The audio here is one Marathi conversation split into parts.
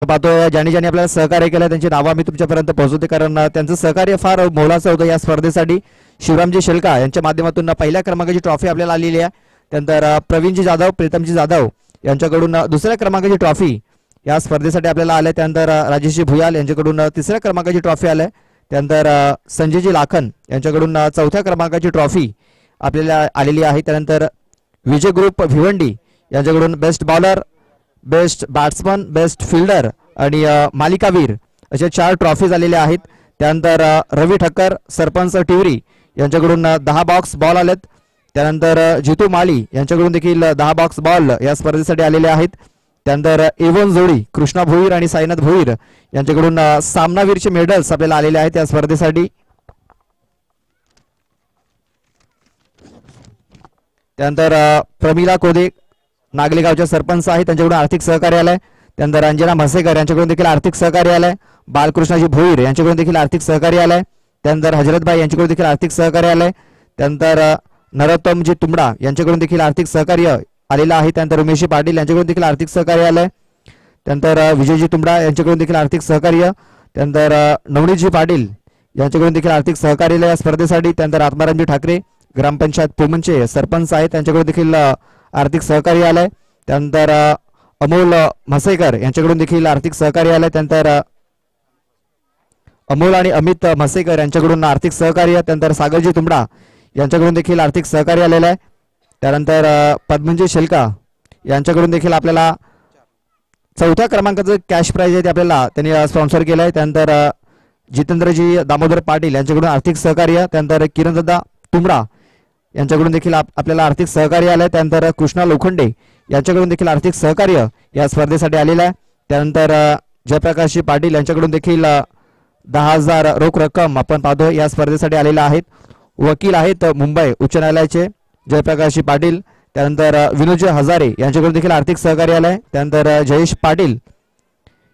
पाहतो ज्यांनी ज्यांनी आपल्याला सहकार्य केलं त्यांची नावं मी तुमच्यापर्यंत पोहोचवते, कारण त्यांचं सहकार्य फार मोलाचं होतं या स्पर्धेसाठी. शिवरामजी शेलका यांच्या माध्यमातून पहिल्या क्रमांकाची ट्रॉफी आपल्याला आलेली आहे. त्यानंतर प्रवीणजी जाधव, प्रीतमजी जाधव यांच्याकडून दुसऱ्या क्रमांकाची ट्रॉफी या स्पर्धेसाठी आपल्याला आल्या. त्यानंतर राजेशजी भुयाल यांच्याकडून तिसऱ्या क्रमांकाची ट्रॉफी आल्या. त्यानंतर संजयजी लाखन यांच्याकडून चौथ्या क्रमांकाची ट्रॉफी आपल्याला आलेली आहे. त्यानंतर विजय ग्रुप भिवंडी यांच्याकडून best bowler, best batsman, best fielder आणि मालिकावीर अशा 4 ट्रॉफी आलेल्या आहेत. त्यानंतर रवी ठक्कर, सरपंच टिवरी यांच्याकडून 10 बॉक्स बॉल आलेत. त्यानंतर जितू माळी यांच्याकडून देखील 10 बॉक्स बॉल या स्पर्धेसाठी आलेले आहेत. त्यानंतर एवन जोडी कृष्णा भोईर आणि साईनाथ भोईर यांच्याकडून सामनावीरचे मेडल्स आपल्याला आलेले आहेत या स्पर्धेसाठी. त्यानंतर प्रमिला कोदे नागले गावच्या सरपंच आहेत, त्यांच्याकडून आर्थिक सहकार्य आलंय. त्यानंतर अंजना म्हसेकर यांच्याकडून देखील आर्थिक सहकार्य आलंय. बालकृष्णाजी भोईर यांच्याकडून देखील आर्थिक सहकार्य आलंय. त्यानंतर हजरतभाई यांच्याकडून देखील आर्थिक सहकार्य आलंय. त्यानंतर नरोत्तमजी तुंबडा यांच्याकडून देखील आर्थिक सहकार्य आलेलं आहे. त्यानंतर उमेशजी पाटील यांच्याकडून देखील आर्थिक सहकार्य आलंय. त्यानंतर विजयजी तुंबडा यांच्याकडून देखील आर्थिक सहकार्य. त्यानंतर नवनीतजी पाटील यांच्याकडून देखील आर्थिक सहकार्य आलंय या स्पर्धेसाठी. त्यानंतर आत्मारामजी ठाकरे ग्रामपंचायत पुमनचे सरपंच आहेत, त्यांच्याकडून देखील आर्थिक सहकार्य आलंय. त्यानंतर अमोल म्हसेकर यांच्याकडून देखील आर्थिक सहकार्य आलंय. त्यानंतर अमोल आणि अमित म्हसेकर यांच्याकडून आर्थिक सहकार्य. त्यानंतर सागरजी तुंबडा यांच्याकडून देखील आर्थिक सहकार्य आलेलं आहे. त्यानंतर पद्मजी शेलका यांच्याकडून देखील आपल्याला चौथ्या क्रमांकाचं कॅश प्राइज आहे ते आपल्याला त्यांनी स्पॉन्सर केलं आहे. त्यानंतर जितेंद्रजी दामोदर पाटील यांच्याकडून आर्थिक सहकार्य. त्यानंतर किरणदादा तुंबडा यांच्याकडून देखील आपल्याला आर्थिक सहकार्य आलंय. त्यानंतर कृष्णा लोखंडे यांच्याकडून देखील आर्थिक सहकार्य या स्पर्धेसाठी आलेलं आहे. त्यानंतर जयप्रकाशजी पाटील यांच्याकडून देखील 10,000 रोख रक्कम आपण पाहतो या स्पर्धेसाठी आलेल्या आहेत. वकील आहेत मुंबई उच्च न्यायालयाचे जयप्रकाशजी पाटील. त्यानंतर विनोदजी हजारे यांच्याकडून देखील आर्थिक सहकार्य आलंय. त्यानंतर जयेश पाटील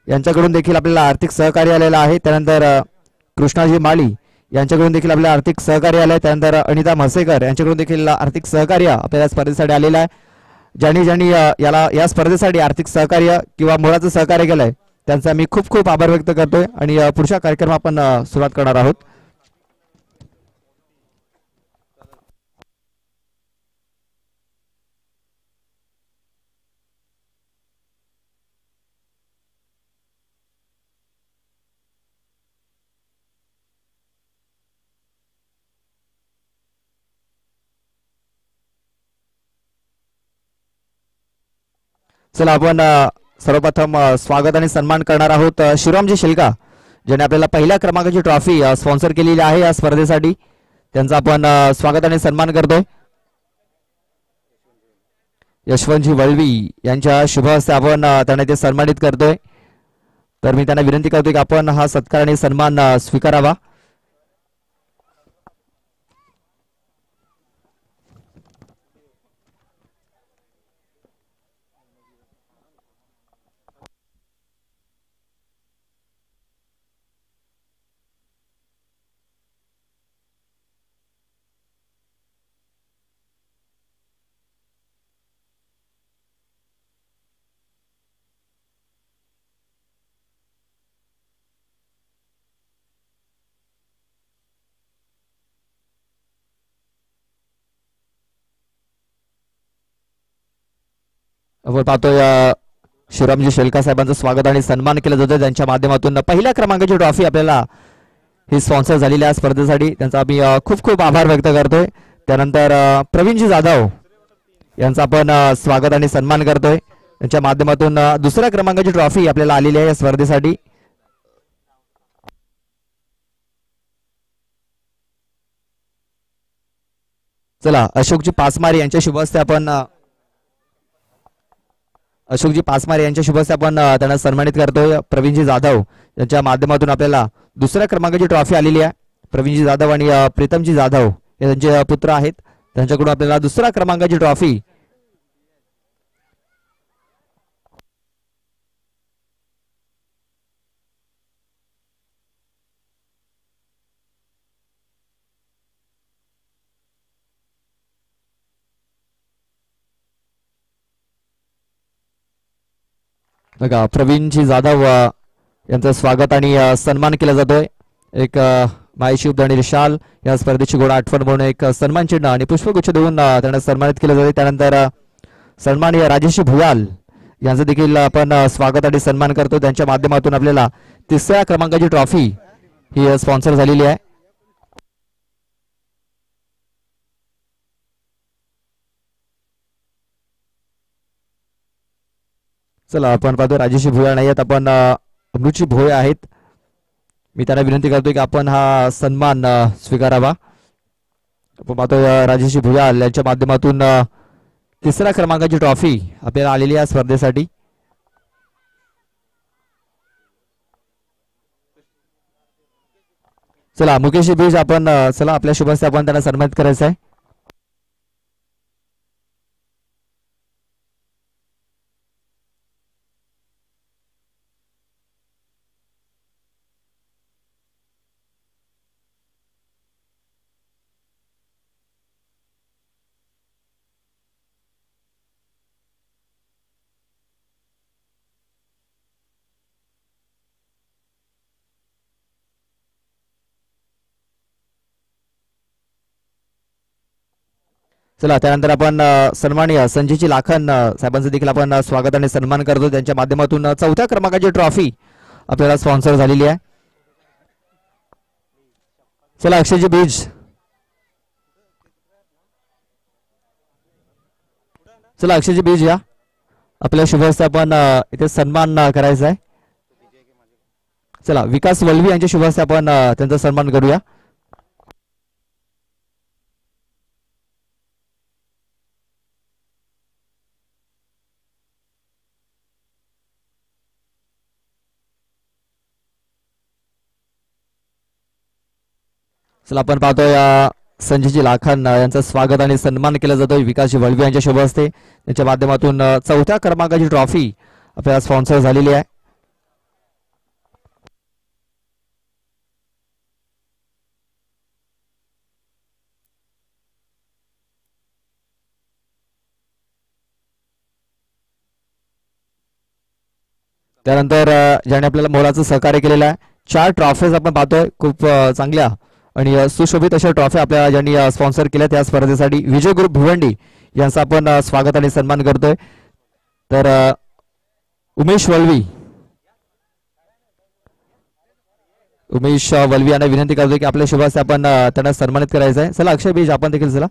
यांच्याकडून देखील आपल्याला आर्थिक सहकार्य आलेलं आहे. त्यानंतर कृष्णाजी माळी यांच्याकडून देखील आपल्याला आर्थिक सहकार्य आलंय. त्यानंतर अनिता म्हसेकर यांच्याकडून देखील आर्थिक सहकार्य आपल्याला स्पर्धेसाठी आलेलं आहे. ज्यांनी ज्यांनी या स्पर्धेसाठी आर्थिक सहकार्य किंवा मुळाचं सहकार्य केलंय त्यांचा मी खूप खूप आभार व्यक्त करतोय. आणि पुढच्या कार्यक्रम आपण सुरुवात करणार आहोत. चला आपण सर्वप्रथम स्वागत आणि सन्मान करणार आहोत शिवरामजी शेलका ज्याने आपल्याला पहिल्या क्रमांकाची ट्रॉफी स्पॉन्सर केलेली आहे या स्पर्धेसाठी. त्यांचा आपण स्वागत आणि सन्मान करतोय. यशवंतजी वळवी यांच्या शुभ हस्ते आपण त्यांना ते सन्मानित करतोय. तर मी त्यांना विनंती करतोय की आपण हा सत्कार आणि सन्मान स्वीकारावा. आपण पाहतोय शिवरामजी शेलका साहेबांचं स्वागत आणि सन्मान केलं जातं. त्यांच्या माध्यमातून पहिल्या क्रमांकाची ट्रॉफी आपल्याला ही स्पॉन्सर झालेली आहे स्पर्धेसाठी. त्यांचा आम्ही खूप खूप आभार व्यक्त करतोय. त्यानंतर प्रवीणजी जाधव यांचा आपण स्वागत आणि सन्मान करतोय. त्यांच्या माध्यमातून दुसऱ्या क्रमांकाची ट्रॉफी आपल्याला आलेली आहे या स्पर्धेसाठी. चला अशोकजी पासमारे यांच्या शुभ हस्ते आपण यांच्या शुभ हस्ते आपण त्यांना सन्मानित करतोय. प्रवीणजी जाधव यांच्या माध्यमातून आपल्याला दुसऱ्या क्रमांकाची ट्रॉफी आलेली आहे. प्रवीणजी जाधव आणि प्रीतमजी जाधव हे त्यांचे पुत्र आहेत. त्यांच्याकडून आपल्याला दुसऱ्या क्रमांकाची ट्रॉफी बघा प्रवीणजी जाधव यांचं स्वागत आणि सन्मान केला जातोय. एक मायशी उद्यानी शाल या स्पर्धेची गोड आठवण म्हणून एक सन्मान चिन्ह आणि पुष्पगुच्छ देऊन त्यांना सन्मानित केलं जाते. त्यानंतर सन्माननीय राजेश भुयाल यांचं देखील आपण स्वागत आणि सन्मान करतो. त्यांच्या माध्यमातून आपल्याला 3ऱ्या क्रमांकाची ट्रॉफी ही स्पॉन्सर झालेली आहे. चला आपण पाहतो राजेश भुयाळ नाही आहेत, आपण अमृतजी भोये आहेत. मी त्यांना विनंती करतोय की आपण हा सन्मान स्वीकारावा. आपण पाहतो राजेश भुयाळ यांच्या माध्यमातून 3ऱ्या क्रमांकाची ट्रॉफी आपल्याला आलेली आहे स्पर्धेसाठी. चला मुकेश बीज आपण चला आपल्या शुभ हस्ते आपण त्यांना सन्मानित करायचं आहे. चला त्यानंतर आपण सन्माननीय संजयजी लाखन साहेबांचं देखील आपण स्वागत आणि सन्मान करतो. त्यांच्या माध्यमातून 4थ्या क्रमांकाची ट्रॉफी आपल्याला स्पॉन्सर झालेली आहे. चला अक्षयजी बीज चला अक्षयजी बीज या आपल्या शुभ हस्ते आपण इथे सन्मान करायचा आहे. चला विकास वल्वी यांच्या शुभ हस्ते आपण त्यांचा सन्मान करूया. चला आपण पाहतोय संजयजी लाखन यांचं स्वागत आणि सन्मान केला जातोय. विकासजी वळवी यांच्या शुभ हस्ते त्यांच्या माध्यमातून 4थ्या क्रमांकाची ट्रॉफी आपल्याला स्पॉन्सर झालेली आहे. त्यानंतर ज्याने आपल्याला मोलाचं सहकार्य केलेलं आहे. 4 ट्रॉफीज आपण पाहतोय खूप चांगल्या आणि सुशोभित अशा ट्रॉफी आपल्या ज्यांनी स्पॉन्सर केल्या त्या स्पर्धेसाठी. विजय ग्रुप भिवंडी यांचं आपण स्वागत आणि सन्मान करतोय. तर उमेश वल्वी यांना विनंती करतोय की आपल्या शुभ हस्ते आपण त्यांना सन्मानित करायचं आहे. चला अक्षय बीज आपण देखील चला.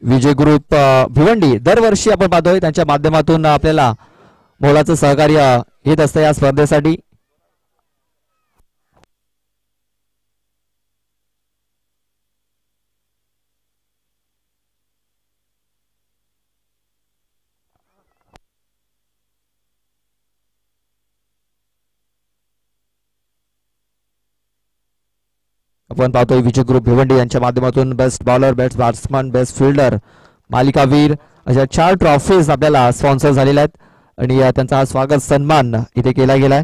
विजय ग्रुप भिवंडी दरवर्षी आपण पाहतोय त्यांच्या माध्यमातून आपल्याला मोलाचं सहकार्य येत असतं या स्पर्धेसाठी. आपण पाहतोय विजय ग्रुप भिवंडी यांच्या माध्यमातून best bowler, best batsman, best fielder, मालिकावीर अशा 4 ट्रॉफीज आपल्याला स्पॉन्सर झालेल्या आहेत आणि त्यांचा हा स्वागत सन्मान इथे केला गेलाय.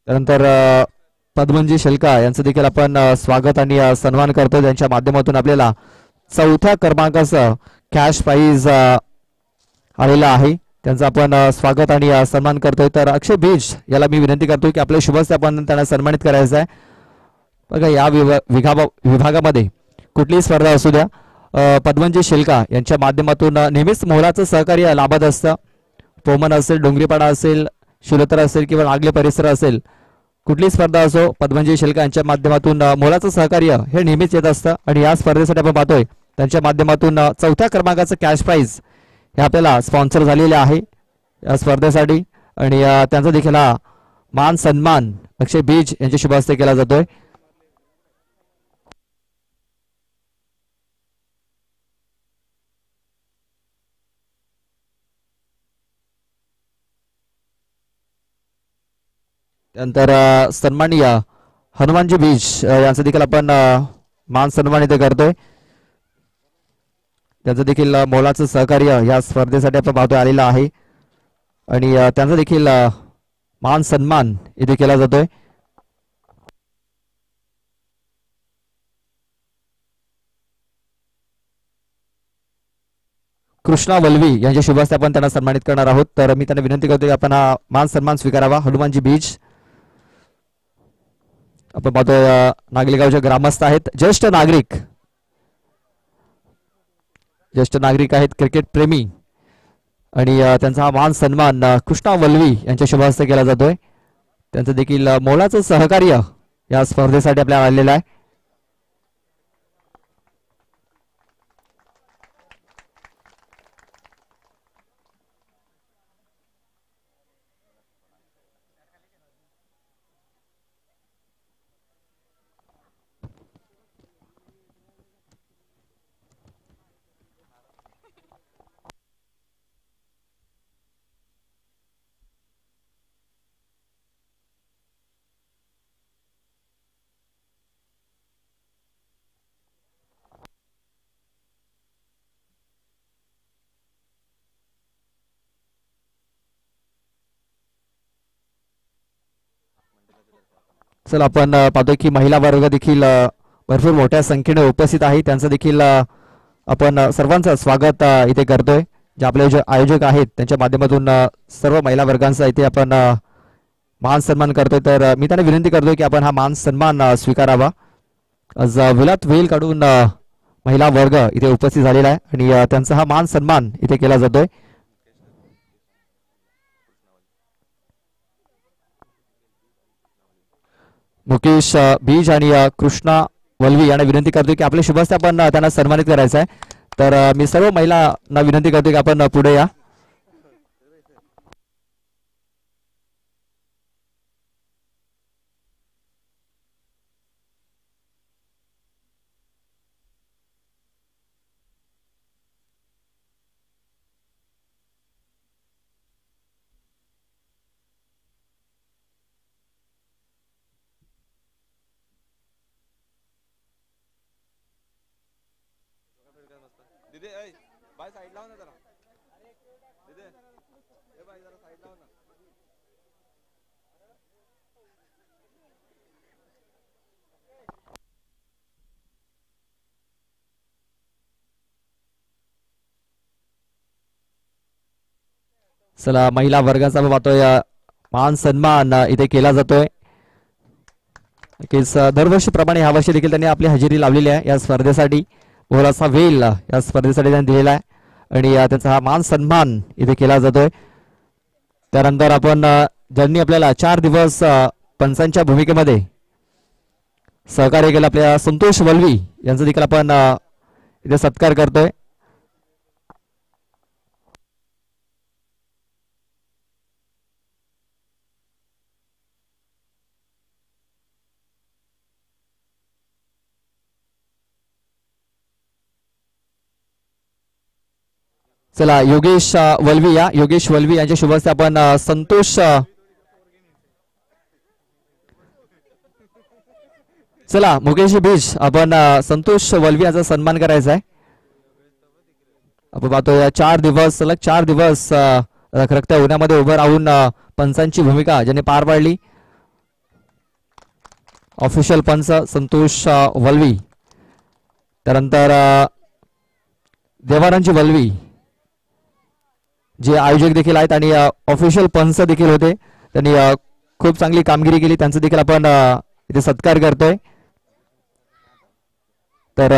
त्यानंतर पद्मनजी शेलका यांचं देखील आपण स्वागत आणि सन्मान करतो. त्यांच्या माध्यमातून आपल्याला 4थ्या क्रमांकाचं कॅश प्राइज आलेला आहे. त्यांचं आपण स्वागत आणि सन्मान करतोय. तर अक्षय बीज याला मी विनंती करतोय की आपल्या शुभ हस्ते आपण त्यांना सन्मानित करायचं आहे. बघा या विभागामध्ये कुठलीही स्पर्धा असू द्या, पद्मनजी शेलका यांच्या माध्यमातून नेहमीच मोलाचं सहकार्य लाभत असतं. पोमन असेल, डोंगरीपाडा असेल, शिलोतर असेल किंवा नागले परिसर असेल, कुठली स्पर्धा असो पद्मनजी शेलका यांच्या माध्यमातून मोलाचं सहकार्य हे नेहमीच येत असतं. आणि या स्पर्धेसाठी आपण पाहतोय त्यांच्या माध्यमातून 4थ्या क्रमांकाचं कॅश प्राइज हे आपल्याला स्पॉन्सर झालेले आहे या स्पर्धेसाठी. आणि त्यांचा देखील हा मान सन्मान अक्षय बीज यांच्या शुभ हस्ते केला जातोय. त्यानंतर सन्माननीय हनुमानजी बीज यांचं देखील आपण मान सन्मान इथे करतोय. त्यांचं देखील मोलाचं सहकार्य या स्पर्धेसाठी आपण पाहतोय आलेलं आहे आणि त्यांचा देखील मान सन्मान इथे केला जातोय. कृष्णा वल्वी यांच्या शुभ हस्ते आपण त्यांना सन्मानित करणार आहोत. तर मी त्यांना विनंती करतो की आपण हा मान सन्मान स्वीकारावा. हनुमानजी बीज आपण पाहतोय नागलेगावचे ग्रामस्थ आहेत, ज्येष्ठ नागरिक आहेत, क्रिकेट प्रेमी आणि त्यांचा हा मान सन्मान कृष्णा वल्वी यांच्या शुभ हस्ते केला जातोय. त्यांचं देखील मोलाचं सहकार्य या स्पर्धेसाठी आपल्याला आलेलं आहे. चला आपण पाहतोय की महिला वर्ग देखील भरपूर मोठ्या संख्येने उपस्थित आहे. त्यांचं देखील आपण सर्वांचं स्वागत इथे करतोय. जे आपले जे आयोजक आहेत त्यांच्या माध्यमातून सर्व महिला वर्गांचा इथे आपण मान सन्मान करतोय. तर मी त्यांना विनंती करतोय की आपण हा मान सन्मान स्वीकारावा. आज विलात वेल काढून महिला वर्ग इथे उपस्थित झालेला आहे आणि त्यांचा हा मान सन्मान इथे केला जातोय. मुकेश बीज आणि कृष्णा वल्वी यांना विनंती करतोय की आपल्या शुभ हस्ते आपण त्यांना सन्मानित करायचं आहे. तर मी सर्व महिलांना विनंती करतोय की आपण पुढे या. चला महिला वर्गाचा पाहतोय मान सन्मान इथे केला जातोय. दरवर्षीप्रमाणे ह्या वर्षी देखील त्यांनी आपली हजेरी लावलेली आहे या स्पर्धेसाठी. मोलाचा वेल या स्पर्धेसाठी त्यांनी दिलेला आहे आणि त्यांचा हा मान सन्मान इथे केला जातोय. त्यानंतर आपण ज्यांनी आपल्याला 4 दिवस पंचांच्या भूमिकेमध्ये सहकार्य केलं आपल्या संतोष वल्वी यांचा देखील आपण इथे सत्कार करतोय. चला योगेश वल्वी या योगेश वल्वी यांच्या शुभ हस्ते आपण संतोष चला मुकेश बीज आपण संतोष वल्वी यांचा सन्मान करायचा आहे. आपण पाहतोय 4 दिवस सलग 4 दिवस रखरखत्या उन्हामध्ये उभं राहून पंचांची भूमिका ज्यांनी पार पाडली. ऑफिशियल पंच संतोष वल्वी, त्यानंतर देवारांची वल्वी जे आयोजक देखील आहेत आणि ऑफिशियल पंच देखील होते. त्यांनी खूप चांगली कामगिरी केली. त्यांचा देखील आपण इथे सत्कार करतोय. तर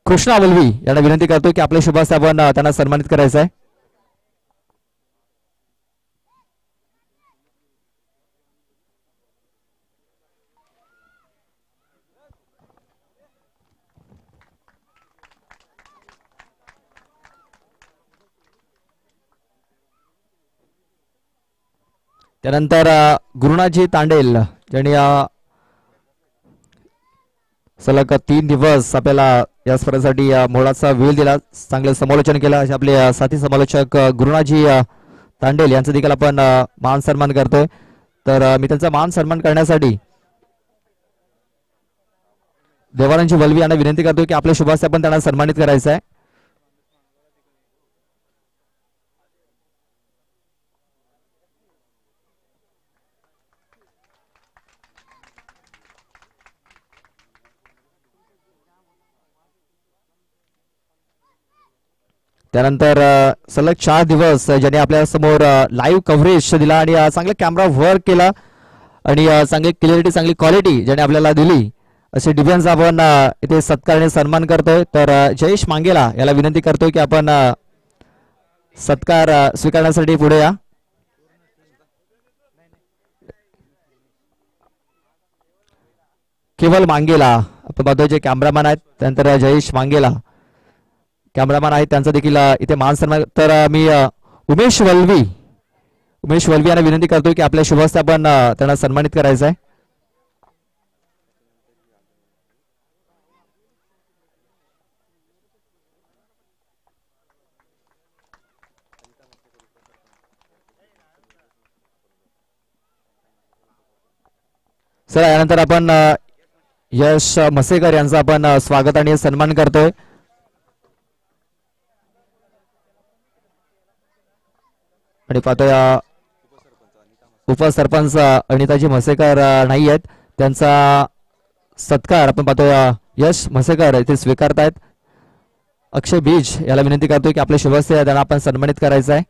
कृष्णा वल्वी यांना विनंती करतोय की आपल्या शुभ हस्ते आपण त्यांना सन्मानित करायचं आहे. त्यानंतर गुरुनाजी तांडेल ज्यांनी सलग 3 दिवस आपल्याला या स्पर्धेसाठी मोलाचा वेळ दिला, चांगले समालोचन केलं. असे आपले साथी समालोचक गुरुनाजी तांडेल यांचं देखील आपण मान सन्मान करतोय. तर मी त्यांचा मान सन्मान करण्यासाठी देवानंदजी वल्वी यांना विनंती करतो की आपल्या शुभ हस्ते आपण त्यांना सन्मानित करायचं आहे. त्यानंतर सलग 4 दिवस ज्यांनी आपल्या समोर लाईव्ह कव्हरेज दिला आणि चांगला कॅमेरा वर्क केला आणि चांगली क्लिअरिटी चांगली क्वालिटी ज्याने आपल्याला दिली असे डिफेन्स आपण इथे सत्कारने सन्मान करतोय. तर जयेश मांगेला याला विनंती करतोय की आपण सत्कार स्वीकारण्यासाठी पुढे या. केवळ मांगेला आपण पाहतोय जे कॅमेरामॅन आहेत त्यानंतर जयेश मांगेला कॅमेरामॅन आहेत त्यांचा देखील इथे मान सन्मान. तर मी उमेश वल्वी यांना विनंती करतोय की आपल्या शुभ हस्ते आपण त्यांना सन्मानित करायचं आहे. चला यानंतर आपण यश म्हसेकर यांचा आपण स्वागत आणि सन्मान करतोय. आणि पाहतोय उपसरपंच अनिताजी म्हसेकर नाही आहेत त्यांचा सत्कार आपण पाहतोय यश म्हसेकर इथे स्वीकारतायत. अक्षय बीज याला विनंती करतोय की आपले शुभ हस्ते त्यांना आपण सन्मानित करायचं आहे.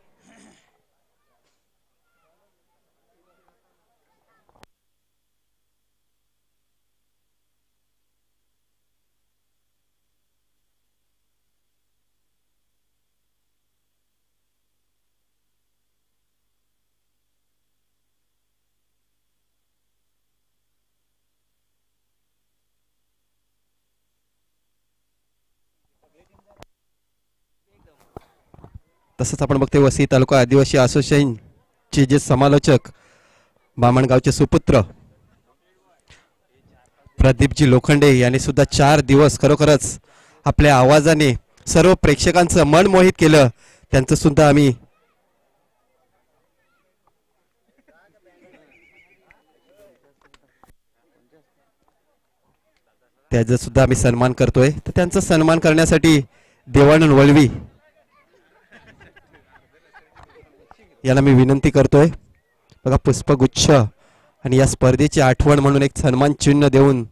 तसंच आपण बघतोय वसई तालुका आदिवासी असोसिएशनचे जे समालोचक बामणगावचे सुपुत्र प्रदीपजी लोखंडे यांनी सुद्धा 4 दिवस खरोखरच आपल्या आवाजाने सर्व प्रेक्षकांचं मन मोहित केलं. त्यांचं सुद्धा आम्ही सन्मान करतोय. तर त्यांचा सन्मान करण्यासाठी देवानंद वळवी याला मी विनंती करतोय. बघा पुष्पगुच्छ आणि या स्पर्धेची आठवण म्हणून एक सन्मान चिन्ह देऊन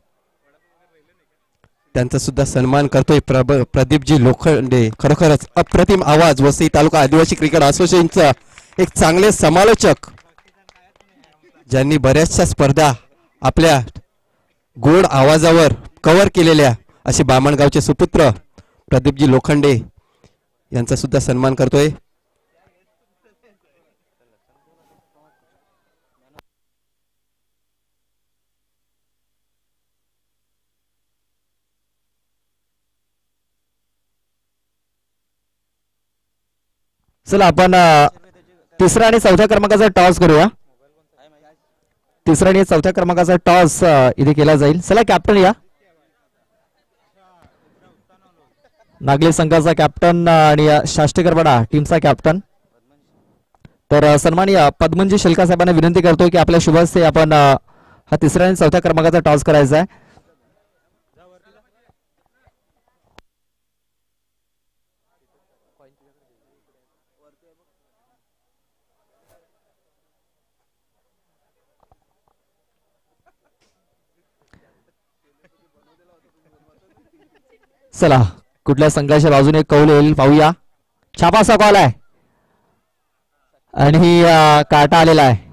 त्यांचा सुद्धा सन्मान करतोय प्रदीपजी लोखंडे. खरोखरच अप्रतिम आवाज वसई तालुका आदिवासी क्रिकेट असोसिएशनचा एक चांगले समालोचक ज्यांनी बऱ्याचशा स्पर्धा आपल्या गोड आवाजावर कव्हर केलेल्या असे बामणगावचे सुपुत्र प्रदीपजी लोखंडे यांचा सुद्धा सन्मान करतोय. चला आपण तिसरा आणि चौथ्या क्रमांकाचा टॉस करूया. तिसरा आणि चौथ्या क्रमांकाचा टॉस इथे केला जाईल. चला कॅप्टन या. नागली संघाचा कॅप्टन आणि शाष्टीकरवाडा टीमचा कॅप्टन. तर सन्माननीय पद्मनजी शेलका साहेबांना विनंती करतो की आपल्या शुभ हस्ते आपण हा तिसऱ्या आणि चौथ्या क्रमांकाचा टॉस करायचा आहे. चला कुठल्या संघाच्या बाजूने कौल येईल पाहूया. छापासा कॉल आहे आणि काटा आलेला आहे.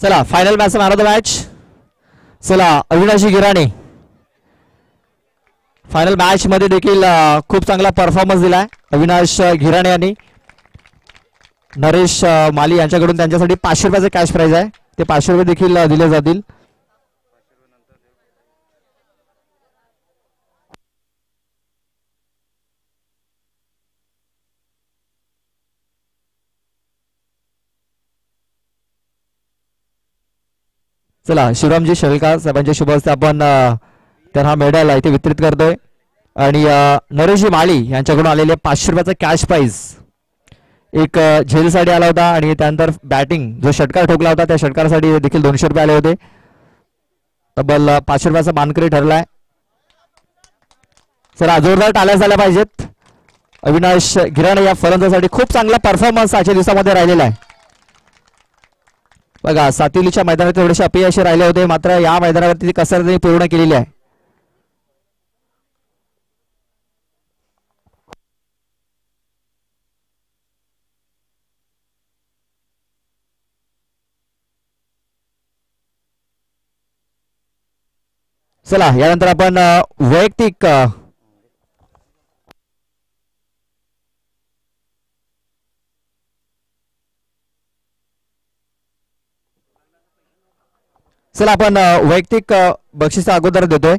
चला final match man of the match. चला अविनाशी गिराणे फायनल मॅच मध्ये देखील खूप चांगला परफॉर्मन्स दिलाय अविनाश घिराणे यांनी. नरेश माली यांच्याकडून त्यांच्यासाठी 500 रुपयाचे कॅश प्राइज आहे, ते 500 रुपये देखील दिले जातील. चला शिवरामजी शेळका साहेबांच्या शुभ हस्ते आपण त्यांना मेडल इथे वितरित करतोय. आणि नरेशजी माळी यांच्याकडून आलेले 500 रुपयाचा कॅश प्राइज एक झेलसाठी आला होता. आणि त्यानंतर बॅटिंग जो षटकार ठोकला होता त्या षटकारासाठी देखील 200 रुपये आले होते. तब्बल 500 रुपयाचा मानकरी ठरलाय. चला जोरदार टाळ्या झाल्या पाहिजेत. अविनाश घिराणे या फलंदाजासाठी खूप चांगला परफॉर्मन्स आजच्या दिवसामध्ये राहिलेला आहे. बघा सातिलीच्या मैदानात थोडेसे अपयशी राहिले होते, मात्र या मैदानावरती कसरत त्यांनी पूर्ण केलेली आहे. चला यानंतर आपण वैयक्तिक चला आपण वैयक्तिक बक्षीस अगोदर देतोय.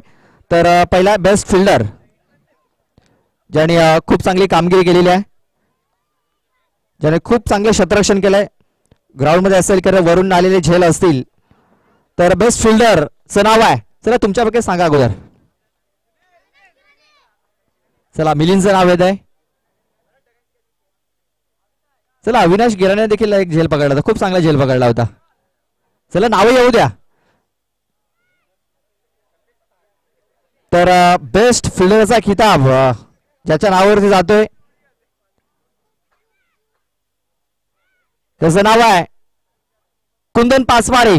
तर पहिला बेस्ट फिल्डर ज्याने खूप चांगली कामगिरी केलेली आहे, ज्याने खूप चांगले क्षेत्ररक्षण केलंय. ग्राउंड मध्ये असेल किंवा वरून आलेले झेल असतील तर बेस्ट फिल्डरचं नाव आहे. चला तुमच्यापैकी सांगा अगोदर. चला मिलिंदचं नाव येत आहे. चला अविनाश गिराणे देखील एक झेल पकडला होता, खूप चांगला झेल पकडला होता. चला नाव येऊ द्या. तर बेस्ट फिल्डरचा खिताब ज्याच्या नावावरती जातोय त्याचं नाव आहे कुंदन पाचमारे.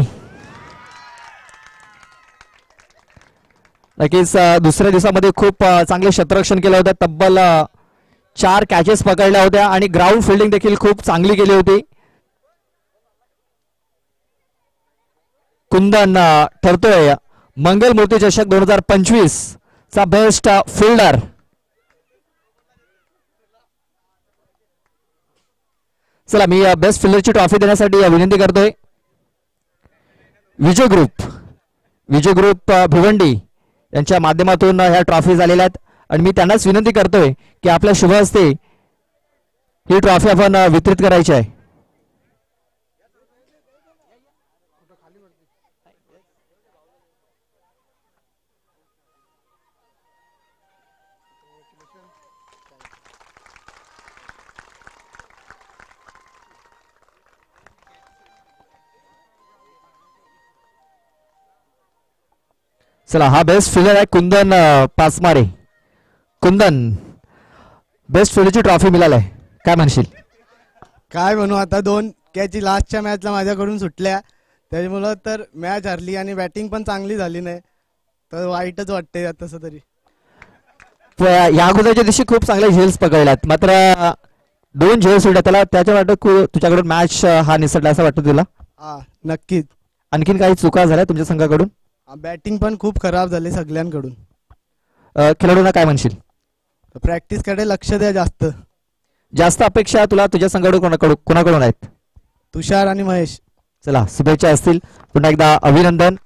नक्कीच दुसऱ्या दिवसामध्ये खूप चांगले क्षेत्ररक्षण केलं होतं. तब्बल 4 कॅचेस पकडल्या होत्या आणि ग्राउंड फिल्डिंग देखील खूप चांगली केली होती. कुंदन ठरतोय मंगल मूर्ती चषक 2025 चा बेस्ट फिल्डर. चला मी बेस्ट फिल्डरची ट्रॉफी देण्यासाठी विनंती करतोय. विजय ग्रुप भिवंडी यांच्या माध्यमातून ह्या ट्रॉफी झालेल्या आहेत आणि मी त्यांनाच विनंती करतोय की आपल्या शुभ हस्ते ही ट्रॉफी आपण वितरित करायची आहे. चला हा बेस्ट फिल्डर आहे कुंदन पाचमारे. कुंदन बेस्ट फिल्डरची ट्रॉफी मिळाली आहे, काय म्हणशील? काय म्हणू आता, 2 कॅची लास्टच्या मॅचला माझ्याकडून सुटल्या त्यामुळं तर मॅच हरली आणि बॅटिंग पण चांगली झाली नाही, तर वाईटच वाटते तसं तरी. या अगोदरच्या दिवशी खूप चांगले झेल्स पकडल्यात, मात्र 2 झेल सुटल्या. त्याला त्याच्या वाटत तुझ्याकडून मॅच हा निसटला असं वाटतं तुला? हा नक्कीच. आणखीन काही चुका झाल्या तुमच्या संघाकडून? बॅटिंग पण खूप खराब झाली सगळ्यांकडून. खेळाडूंना काय म्हणशील? प्रॅक्टिस कडे लक्ष द्या. जास्त अपेक्षा तुला तुझ्या संघाकडून कोणाकडून आहेत? तुषार आणि महेश. चला शुभेच्छा असतील, पुन्हा एकदा अभिनंदन.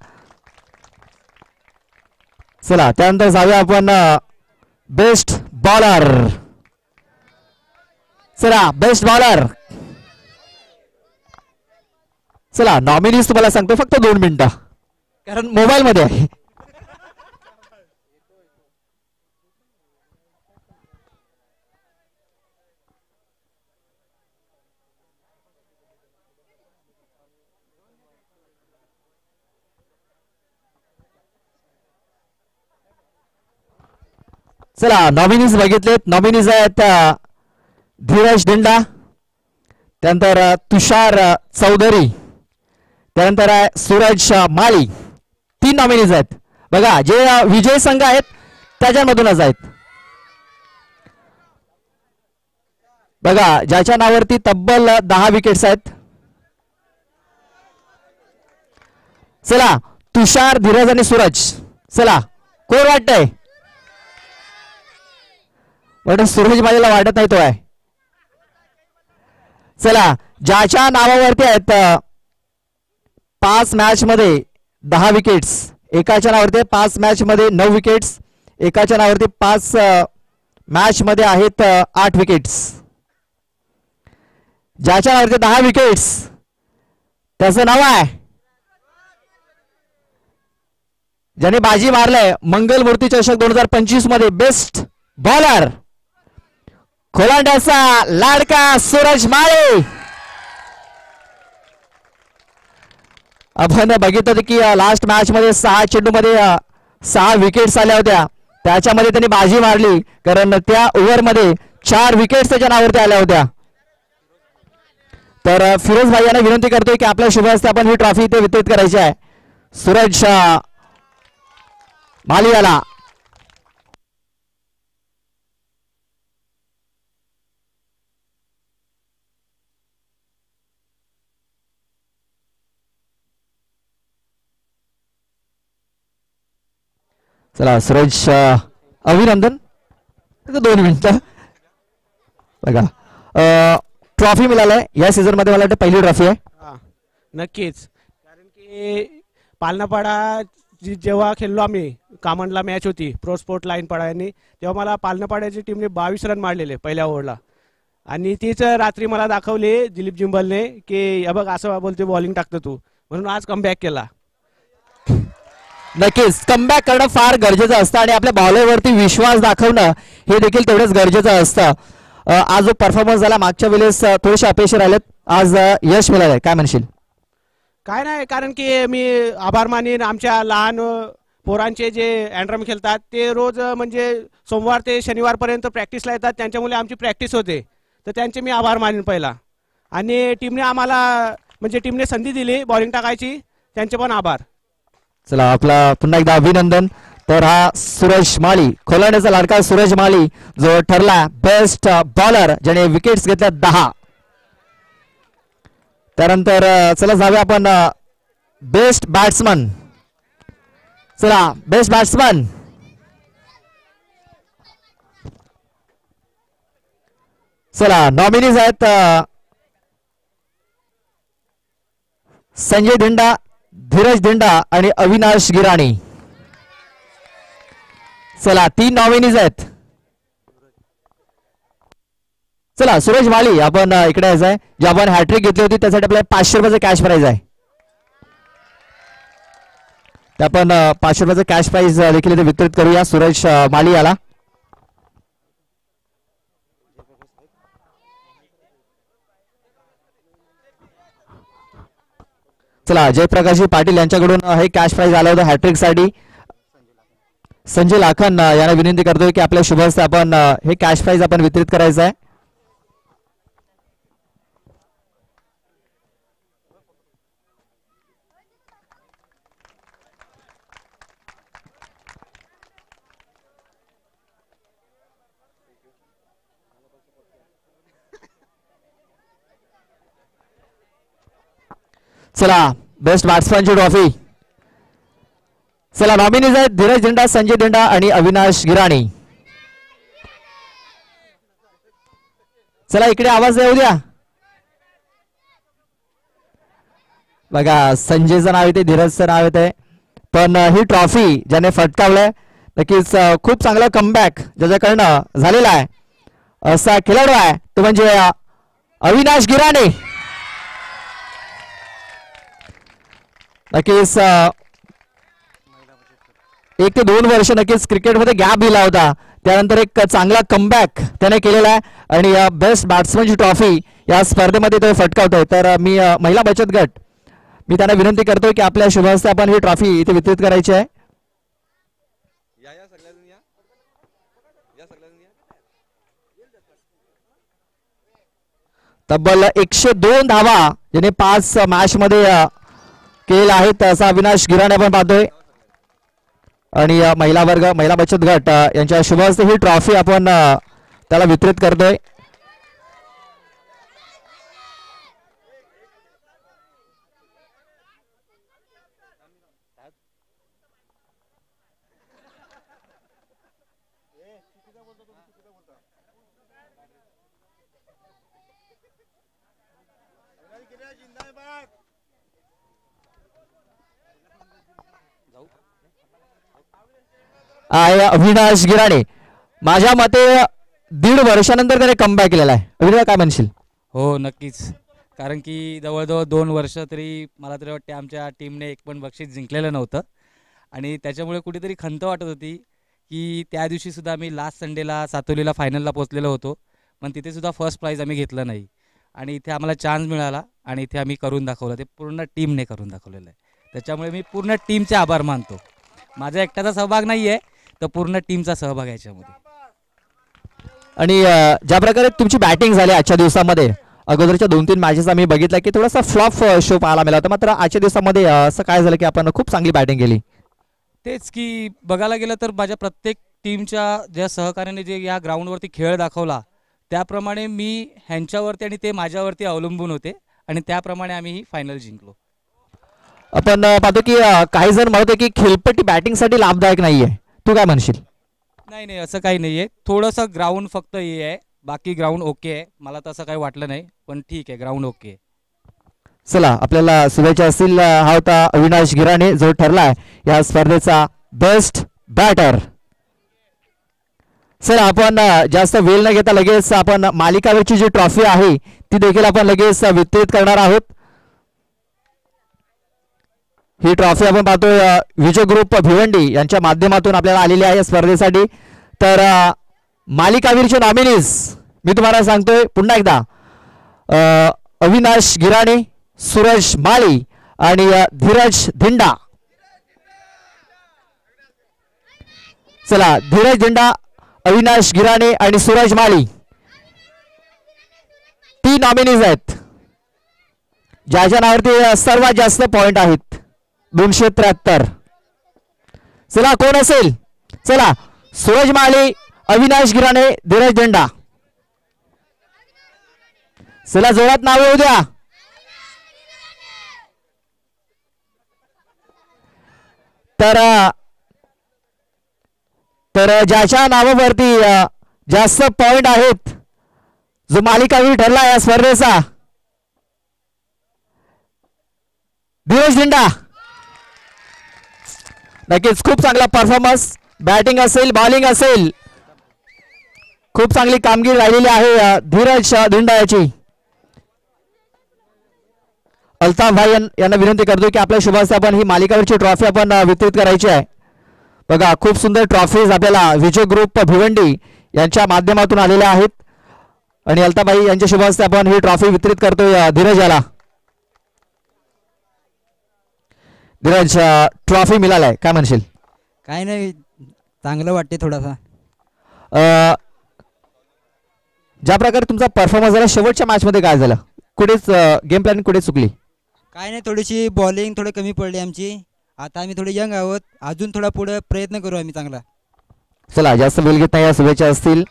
चला त्यानंतर जाऊया आपण बेस्ट बॉलर. चला बेस्ट बॉलर. चला नॉमिनीज तुम्हाला सांगतो, फक्त 2 मिनिटं, कारण मोबाईल मध्ये आहे. चला नॉमिनीज बघितलेत. नॉमिनीज आहेत धीरज दिंडा, त्यानंतर तुषार चौधरी, त्यानंतर आहे सूरज माळी. 3 नॉमिनीज आहेत. बघा जे विजय संघ आहेत त्याच्यामधूनच आहेत. बघा ज्याच्या नावावरती तब्बल 10 विकेट्स आहेत. चला तुषार, धीरज आणि सूरज. चला कोण वाटतंय? वाटत सूरज माझ्याला वाटत नाही तो आहे. चला, ज्याच्या नावावरती आहेत 5 मॅच मध्ये 10 विकेट्स, एकाच्या नावावरती 5 मॅच मध्ये 9 विकेट्स, एकाच्या नावावरती 5 मॅच मध्ये आहेत 8 विकेट्स. ज्याच्या नावावरती 10 विकेट्स त्याचं नाव आहे, ज्याने बाजी मारलाय मंगलमूर्ती चषक 2025 मध्ये बेस्ट बॉलर खोलांड्याचा लाडका सूरज माळी. आपण बघितलं की लास्ट मॅच मध्ये 6 चेंडूमध्ये 6 विकेट्स आल्या होत्या. त्याच्यामध्ये त्यांनी बाजी मारली कारण त्या ओव्हर मध्ये 4 विकेट्स त्याच्या नावावरती आल्या होत्या. तर फिरोज भाई यांना विनंती करतोय की आपल्या शुभ हस्ते आपण ही ट्रॉफी इथे वितरित करायची आहे सूरज माली याला. चला सूरज अभिनंदन. 2 मिनिटं बघा, ट्रॉफी मिळालाय या सीझन मध्ये, मला वाटतं पहिली ट्रॉफी आहे. हा, नक्कीच. कारण की पालनापाडा जेव्हा खेळलो आम्ही, कामनला मॅच होती प्रो स्पोर्ट लाईन पाडा यांनी, तेव्हा मला पालनापाड्याची टीमने 22 रन मारलेले पहिल्या ओव्हरला. आणि तीच रात्री मला दाखवली दिलीप जिंबलने की हे बघ असं बोलते बॉलिंग टाकतो तू, म्हणून आज कमबॅक केला. नक्कीच कमबॅक करणं फार गरजेचं असतं आणि आपल्या बॉलरवरती विश्वास दाखवणं हे देखील तेवढंच गरजेचं असतं. आज जो परफॉर्मन्स झाला मागच्या वेळेस थोडेसे अपयश राहिलेत, आज यश मिळालंय, काय म्हणशील? काय नाही, कारण की मी आभार मानीन आमच्या लहान पोरांचे जे अँड्रम खेळतात ते रोज म्हणजे सोमवार ते शनिवारपर्यंत प्रॅक्टिसला येतात, त्यांच्यामुळे आमची प्रॅक्टिस होते, तर त्यांचे मी आभार मानीन पहिला. आणि टीमने आम्हाला म्हणजे टीमने संधी दिली बॉलिंग टाकायची, त्यांचे पण आभार. चला, आपला पुन्हा एकदा अभिनंदन. तर हा सूरज माळी, खोलांड्याचा लाडका सूरज माळी जो ठरला बेस्ट बॉलर, ज्याने विकेट्स घेतल्या 10. त्यानंतर चला जाऊया आपण बेस्ट बॅट्समन. चला, बेस्ट बॅट्समन चला, नॉमिनीज आहेत संजय धिंडा, धीरज धिंडा आणि अविनाश गिराणी. चला, 3 नॉमिनीज आहेत. चला, सूरज माळी आपण इकडे यायचं आहे. जे आपण हॅट्रिक घेतली होती त्यासाठी आपल्याला 500 रुपयाचं कॅश प्राइज आहे. ते आपण 500 रुपयाचं कॅश प्राइज देखील इथे वितरित करूया सूरज माळी याला. चला, जयप्रकाशजी पाटील यांच्याकडून हे कॅश प्राइज आलं होतं हॅट्रिक साठी. संजय लाखन यांना विनंती करतोय की आपल्या शुभ हस्ते आपण हे कॅश प्राइज आपण वितरित करायचं आहे. चला, बेस्ट बॅट्समॅनची ट्रॉफी. चला, नॉमिनीज आहेत धीरज धिंडा, संजय धिंडा आणि अविनाश गिराणी. चला, इकडे आवाज येऊ द्या. बघा, संजयचं नाव येते, धीरजचं नाव येते, पण ही ट्रॉफी ज्याने फटकावलंय नक्कीच खूप चांगला कमबॅक ज्याच्याकडनं झालेला आहे असा खेळाडू आहे तो म्हणजे अविनाश गिराणी. नक्कीच 1 ते 2 वर्ष नक्कीच क्रिकेटमध्ये गॅप दिला होता, त्यानंतर एक चांगला कमबॅक त्याने केलेला आहे आणि बेस्ट बॅट्समनची ट्रॉफी या स्पर्धेमध्ये तो फटकावतोय. तर मी महिला बचत गट मी त्यांना विनंती करतोय की आपल्या शुभ हस्ते आपण ही ट्रॉफी इथे वितरित करायची आहे. तब्बल 102 धावा ज्याने 5 मॅच मध्ये केलेला आहे असा अविनाश गिराणी आपण पाहतोय. आणि महिला वर्ग महिला बचत गट यांच्या शुभ हस्ते ही ट्रॉफी आपण त्याला वितरित करतोय. आहे अविनाश गिराणे. माझ्या मते 1.5 वर्षानंतर त्याने कमबॅक केलेला आहे. अविनाश काय म्हणशील? हो नक्कीच, कारण की जवळजवळ 2 वर्ष तरी मला तरी वाटते आमच्या टीमने एक पण बक्षीस जिंकलेलं नव्हतं आणि त्याच्यामुळे कुठेतरी खंत वाटत होती की त्या दिवशीसुद्धा आम्ही लास्ट संडेला सातोलीला फायनलला पोचलेलो होतो, पण तिथेसुद्धा फर्स्ट प्राईज आम्ही घेतलं नाही आणि इथे आम्हाला चान्स मिळाला आणि इथे आम्ही करून दाखवलं. ते पूर्ण टीमने करून दाखवलेलं आहे. त्याच्यामुळे मी पूर्ण टीमचे आभार मानतो. माझा एकट्याचा सहभाग नाही आहे, तर पूर्ण टीमचा सहभाग आहे याच्यामध्ये. आणि ज्या प्रकारे तुमची बॅटिंग झाली आजच्या दिवसामध्ये, अगोदरच्या 2-3 मॅचेस आम्ही बघितलं की थोडासा फ्लॉप शो पाहायला मिळाला होता, मात्र आजच्या दिवसामध्ये असं काय झालं की आपण खूप चांगली बॅटिंग केली? तेच की बघायला गेलं तर माझ्या प्रत्येक टीमच्या ज्या सहकार्याने जे या ग्राउंडवरती खेळ दाखवला त्याप्रमाणे मी ह्यांच्यावरती आणि ते माझ्यावरती अवलंबून होते आणि त्याप्रमाणे आम्ही ही फायनल जिंकलो. आपण पाहतो की काही जण म्हणत होते की खेळपट्टी बॅटिंगसाठी लाभदायक नाहीये. तू काय म्हणशील? नाही नाही, असं काही नाही आहे. थोडंसं ग्राउंड फक्त हे आहे, बाकी ग्राउंड ओके आहे. मला तसं काही वाटलं नाही, पण ठीक आहे, ग्राउंड ओके आहे. चला आपल्याला शुभेच्छा असतील. हा होता अविनाश गिराणे जो ठरलाय या स्पर्धेचा बेस्ट बॅटर. सर आपण जास्त वेळ न घेता लगेच आपण मालिकावीरची जी ट्रॉफी आहे ती देखील आपण लगेच वितरित करणार आहोत. ही ट्रॉफी आपण पाहतोय विजय ग्रुप भिवंडी यांच्या माध्यमातून आपल्याला आलेली आहे स्पर्धेसाठी. तर मालिकावीरचे नॉमिनीज मी तुम्हाला सांगतोय पुन्हा एकदा, अविनाश गिराणे, सूरज माळी आणि धीरज धिंडा. चला धीरज धिंडा, अविनाश गिराणे आणि सूरज माळी 3 नॉमिनीज आहेत ज्याच्या नावावरती सर्वात जास्त पॉइंट आहेत 273. चला कोण असेल? चला सूरज माळी, अविनाश गिराणे, धीरज धिंडा. चला जोरात नाव येऊ द्या. तर ज्याच्या नावावरती जास्त पॉइंट आहेत, जो मालिकावीर ठरला या स्पर्धेचा, धीरज धिंडा. नक्कीच खूप चांगला परफॉर्मन्स, बॅटिंग असेल बॉलिंग असेल, खूप चांगली कामगिरी राहिलेली आहे धीरज धिंडा याची. अल्ताफ भाई यांना विनंती करतो की आपल्या शुभ हस्ते आपण ही मालिकावरची ट्रॉफी आपण वितरित करायची आहे. बघा खूप सुंदर ट्रॉफीज आपल्याला विजय ग्रुप भिवंडी यांच्या माध्यमातून आलेल्या आहेत आणि अल्ताफ भाई यांच्या शुभ हस्ते आपण ही ट्रॉफी वितरित करतोय धीरज याला. धीरज ट्रॉफी मिळालाय, काय म्हणशील? काय नाही, चांगलं वाटते थोडासा. ज्या प्रकारे तुमचा परफॉर्मन्स झाला शेवटच्या मॅच मध्ये, काय झालं? कुठेच गेम प्लॅनिंग कुठे चुकली? काय नाही, थोडीशी बॉलिंग थोडी कमी पडली आमची. आता आम्ही थोडे यंग आहोत, अजून थोडा पुढे प्रयत्न करू आम्ही चांगला. चला जास्त वेळ घेत नाही, या शुभेच्छा असतील.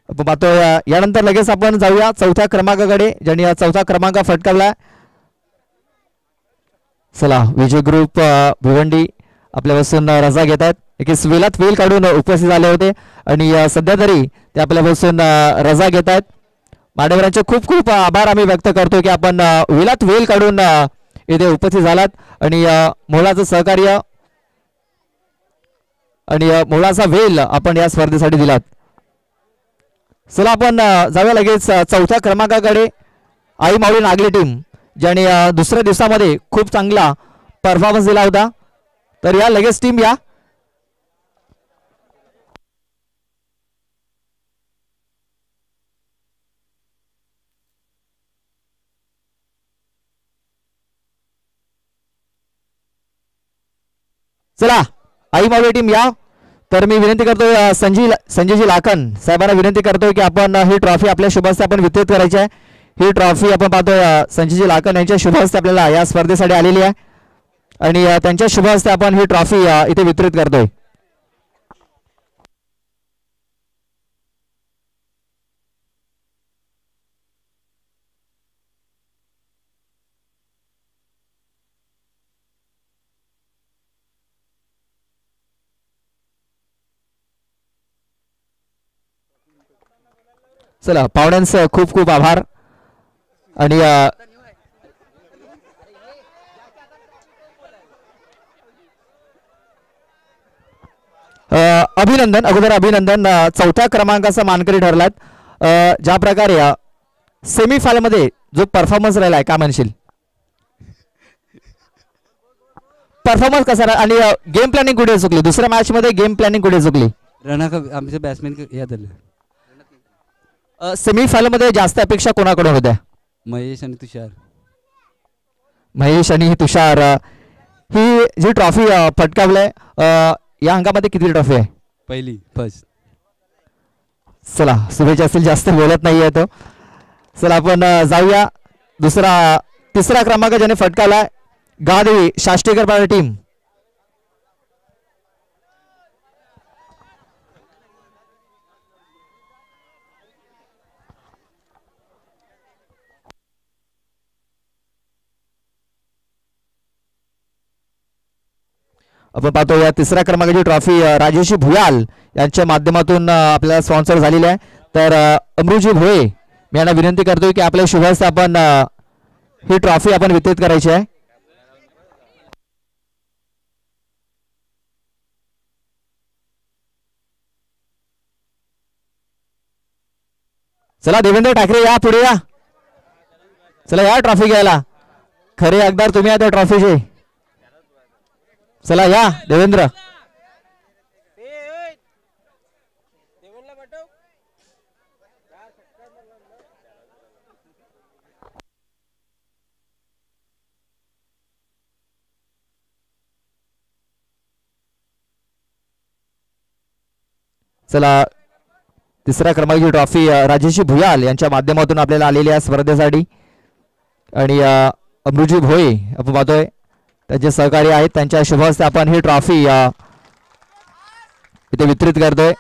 पाहतो यानंतर लगेच आपण जाऊया 4थ्या क्रमांकाकडे, ज्यांनी 4था क्रमांक फटकावला. चला विजय ग्रुप भिवंडी आपल्यापासून रजा घेत आहेत. एकीच वेळात वेळ काढून उपस्थित झाले होते आणि सध्या तरी ते आपल्यापासून रजा घेत आहेत. मान्यवरांचे खूप खूप आभार आम्ही व्यक्त करतो की आपण वेळात वेळ काढून इथे उपस्थित झालात आणि मोलाचं सहकार्य आणि मोलाचा वेळ आपण या स्पर्धेसाठी दिलात. चला आपण जाऊया लगेच 4थ्या क्रमांकाकडे. आई माऊली नागले टीम ज्याने दुसऱ्या दिवसामध्ये खूप चांगला परफॉर्मन्स दिला होता, तर या लगेच टीम या. चला आई माऊली टीम या. तर मी विनंती करतोय संजयजी लाखन साहेबांना विनंती करतोय की आपण ही ट्रॉफी आपल्या शुभ हस्ते आपण वितरित करायची आहे. ही ट्रॉफी आपण पाहतोय संजयजी लाखन यांच्या शुभ हस्ते आपल्याला या स्पर्धेसाठी आलेली आहे आणि त्यांच्या शुभ हस्ते आपण ही ट्रॉफी इथे वितरित करतोय. चला पाहुण्यांचं खूप खूप आभार आणि अभिनंदन अगोदर अभिनंदन चौथ्या क्रमांकाचा मानकरी ठरलात. ज्या प्रकारे सेमीफायनल मध्ये जो परफॉर्मन्स राहिलाय काय म्हणशील? परफॉर्मन्स कसा राहिला आणि गेम प्लॅनिंग कुठे चुकली? दुसऱ्या मॅच मध्ये गेम प्लॅनिंग कुठे चुकली? आमचे बॅट्समॅन याद आलं. सेमीफायनल मध्ये जास्त अपेक्षा कोणाकडून होत्या? महेश आणि तुषार. महेश आणि तुषार ही जी ट्रॉफी पटकावलंय या अंकामध्ये किती ट्रॉफी आहे? पहिली फर्स्ट. चला शुभेच्छा असतील, जास्त बोलत नाहीये तो. चला आपण जाऊया तिसरा क्रमांक ज्याने फटकावलाय गादेवी शास्त्रीकर पाडा टीम. आपण पाहतो या तिसऱ्या क्रमांकाची ट्रॉफी राजेशी भुयाल यांच्या माध्यमातून आपल्याला स्पॉन्सर झालेली आहे. तर अमृतजी भोये मी यांना विनंती करतोय की आपल्या शुभ हस्ते आपण ही ट्रॉफी आपण वितरित करायची आहे. चला देवेंद्र ठाकरे या पुढे या. चला या ट्रॉफी घ्यायला. खरे हकदार तुम्ही आहे त्या ट्रॉफीचे. चला या देवेंद्र. चला तिसऱ्या क्रमांकाची ट्रॉफी राजेशी भुयाल यांच्या माध्यमातून आपल्याला आलेली आहे स्पर्धेसाठी. आणि अमृतजी भोये आपण पाहतोय त्यांचे सहकारी आहेत, त्यांच्या शुभ हस्ते आपण ही ट्रॉफी इथे वितरित करतोय.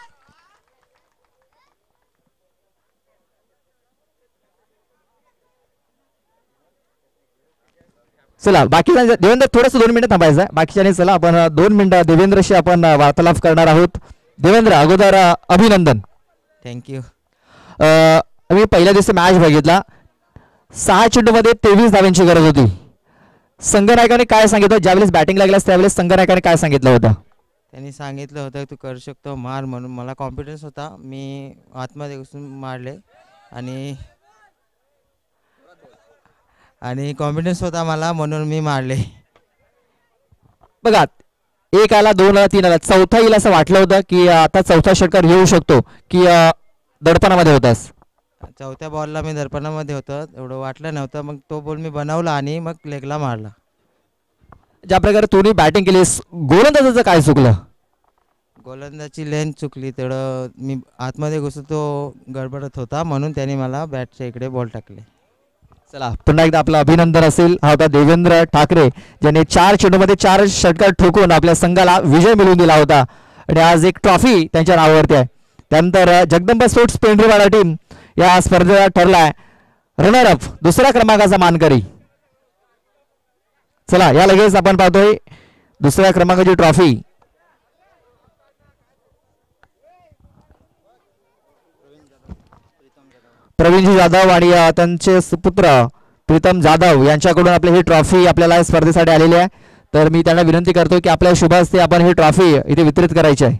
चला बाकी देवेंद्र थोडस 2 मिनिटं थांबायचं आहे बाकीच्याने. चला आपण 2 मिनिटं देवेंद्रशी आपण वार्तालाप करणार आहोत. देवेंद्र अगोदर अभिनंदन. थँक्यू. मी पहिल्या दिवशी मॅच बघितला. 6 चेंडूमध्ये 23 धावांची गरज होती. संघनायकाने काय सांगितलं ज्यावेळेस बॅटिंग लागल्यास त्यावेळेस संघनायकाने काय सांगितलं होतं? त्यांनी सांगितलं होतं तू करू शकतो मार म्हणून. मला कॉन्फिडन्स होता, मी आतमध्ये घुसून मारले आणि कॉन्फिडन्स होता मला म्हणून मी मारले. बघा 1 आला 2 आला 3 आला चौथा येईल असं वाटलं होतं की आता चौथा षटकार येऊ शकतो की दडपणामध्ये होतास? चौथ्या बॉलला मी दर्पणामध्ये होतं, एवढं वाटलं नव्हतं. मग तो बॉल मी बनवला आणि मग लेगला मारला. ज्या प्रकारे तुम्ही बॅटिंग केलीस गोलंदाजाचं काय चुकलं? गोलंदाजी लेंथ चुकली, तेवढं मी आतमध्ये घुसून तो गडबडत होता म्हणून त्याने मला बॅटच्या इकडे बॉल टाकले. चला पुन्हा एकदा आपलं अभिनंदन असेल. हा होता देवेंद्र ठाकरे ज्याने 4 चेंडूमध्ये 4 षटकार ठोकून आपल्या संघाला विजय मिळवून दिला होता आणि आज एक ट्रॉफी त्यांच्या नावावरती आहे. त्यानंतर जगदंबा स्पोर्ट्स पेंढरीवाडा टीम या स्पर्धेला ठरलाय रनर अप दुसऱ्या क्रमांकाचा मानकरी. चला या लगेच आपण पाहतोय दुसऱ्या क्रमांकाची ट्रॉफी. प्रवीणजी जाधव आणि त्यांचे सुपुत्र प्रीतम जाधव यांच्याकडून आपली ही ट्रॉफी आपल्याला स्पर्धेसाठी आलेली आहे. तर मी त्यांना विनंती करतो की आपल्या शुभ हस्ते आपण ही ट्रॉफी इथे वितरित करायची आहे.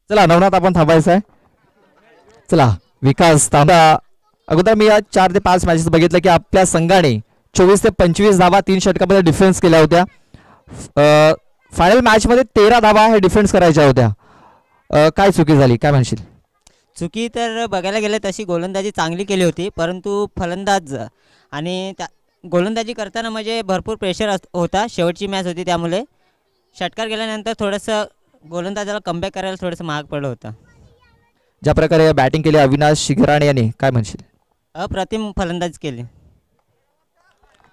चला नवनाथ आपण थांबायचं आहे. चला विकास तांबा. अगोदर मी या 4 ते 5 मॅचेस बघितलं की आपल्या संघाने 24 ते 25 धावा 3 षटकामध्ये डिफेन्स केल्या होत्या. फायनल मॅच मध्ये 13 धावा हे डिफेन्स करायच्या होत्या. काय चुकी झाली काय म्हणशील? चुकी तर बघायला गेलं तशी गोलंदाजी चांगली केली होती, परंतु फलंदाज आणि त्या गोलंदाजी करताना म्हणजे भरपूर प्रेशर होता. शेवटची मॅच होती त्यामुळे षटकार गेल्यानंतर थोडंसं गोलंदाजाला कमबॅक करायला थोडंसं महाग पडलं होतं. ज्या प्रकारे बॅटिंग केली अविनाश गिराणे यांनी, काय म्हणशील? अप्रतिम फलंदाजी केली.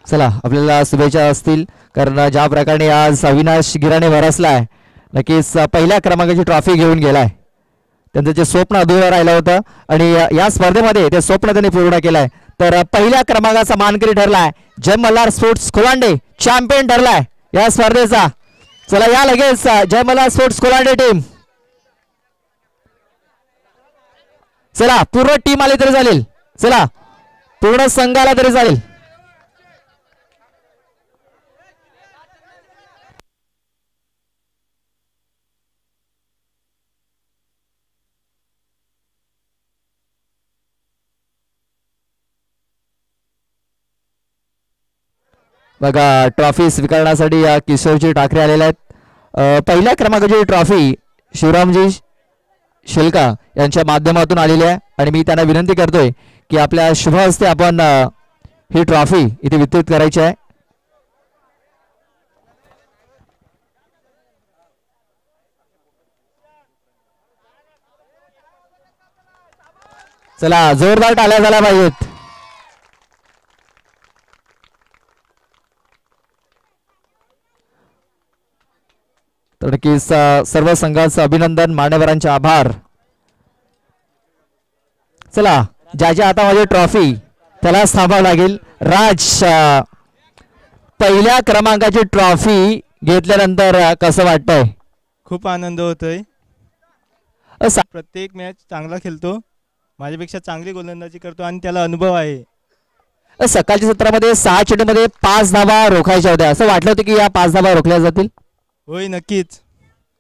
चला आपल्याला शुभेच्छा असतील, कारण ज्या प्रकारे आज अविनाश गिराणे बरसलाय, नक्कीच पहिल्या क्रमांकाची ट्रॉफी घेऊन गेलाय. त्यांचं जे स्वप्न अधुरं राहिलं होतं आणि या स्पर्धेमध्ये ते स्वप्न त्यांनी पूर्ण केलंय. तर पहिल्या क्रमांकाचा मानकरी ठरलाय जय मल्हार स्पोर्ट्स कोलांडे, चॅम्पियन ठरलाय या स्पर्धेचा. चला या लगेच जय मल्हार स्पोर्ट्स कोलांडे टीम. चला पूर्ण टीम आली तरी चालेल, चला पूर्ण संघ आला तरी चालेल. बघा ट्रॉफी स्वीकारण्यासाठी या किशोरजी ठाकरे आलेले आहेत. पहिल्या क्रमांकाची ट्रॉफी शिवरामजी शेलका यांच्या माध्यमातून आलेली आहे आणि मी त्यांना विनंती करतोय की आपल्या शुभ हस्ते आपण ही ट्रॉफी इथे वितरित करायची आहे. चला जोरदार टाळ्या झाल्या पाहिजेत. तर नक्कीच सर्व संघाचं अभिनंदन, मान्यवरांचे आभार. चला ज्याच्या हातामध्ये ट्रॉफी त्यालाच थांबावं लागेल. राज, पहिल्या क्रमांकाची ट्रॉफी घेतल्यानंतर कसं वाटतंय? खूप आनंद होतोय. प्रत्येक मॅच चांगला खेळतो, माझ्यापेक्षा चांगली गोलंदाजी करतो आणि त्याला अनुभव आहे. सकाळच्या सत्रामध्ये 6 चेंडूमध्ये 5 धावा रोखायच्या होत्या, असं वाटलं होतं की या 5 धावा रोखल्या जातील? होय, नक्कीच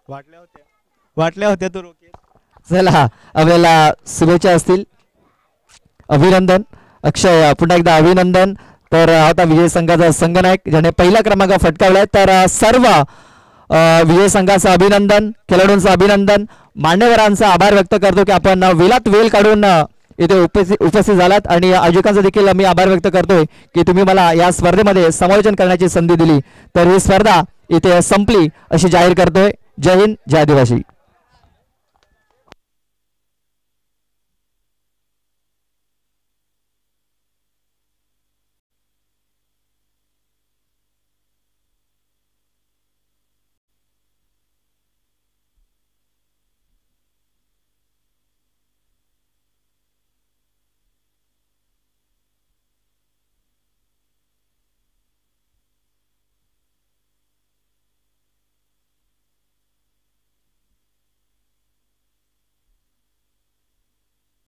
वाटल्या होत्या तो रोखेल. चला आपल्याला शुभेच्छा असतील, अभिनंदन. अक्षय पुन्हा एकदा अभिनंदन. तर आता विजय संघाचा संघनायक ज्याने पहिला क्रमांक फटकावलाय, तर सर्व विजय संघाचं अभिनंदन, खेळाडूंचं अभिनंदन, मान्यवरांचा आभार व्यक्त करतो की आपण वेळात वेळ काढून इथे उपस्थित झालात आणि आयोजकांचा देखील मी आभार व्यक्त करतोय की तुम्ही मला या स्पर्धेमध्ये समालोचन करण्याची संधी दिली. तर ही स्पर्धा इथे संपली अशी जाहीर करतोय. जय हिंद, जय आदिवासी.